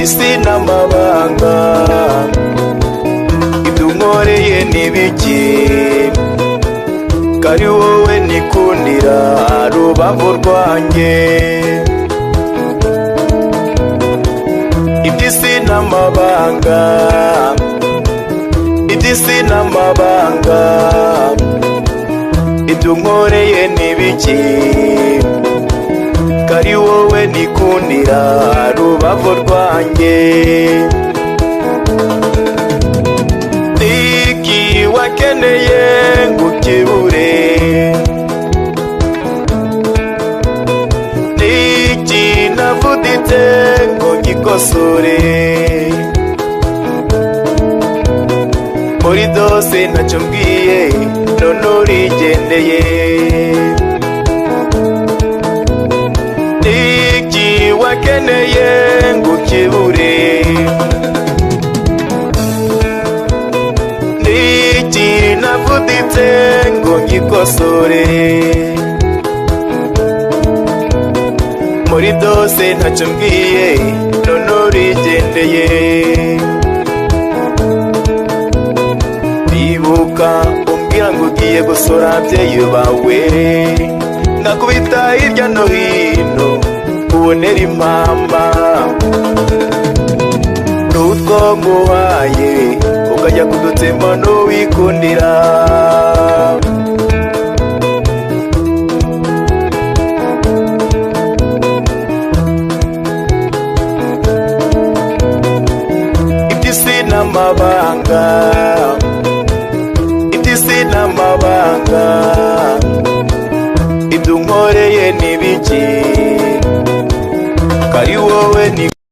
iby'isi n'amabanga, ibyo unkoreye ni biki, ko ari wowe nikundira rubavu rwanjye. Iby'isi n'amabanga, iby'isi n'amabanga, ibyo unkoreye ni biki, ko ari wowe nikundira rubavu rwanjye. Niki wakeneye ngukebure, niki navuditse ngo ngikosore, muri dose ntacyo mbwiye none urigendeye. Niki wakeneye ngukebure, niki navuditse ngo ngikosore, muri dose ntacyo mbwiye none urigendeye. Bibuka umbwira ngo ugiye gusura ababyeyi bawe, ngakubita hirya no hino ubonera impamba, n'utwo nguhaye ukajya kudutsemba n'uwikundira. Iby'isi n'amabanga, iby'isi n'amabanga, ibyo unkoreye ni biki, ko ari wowe ni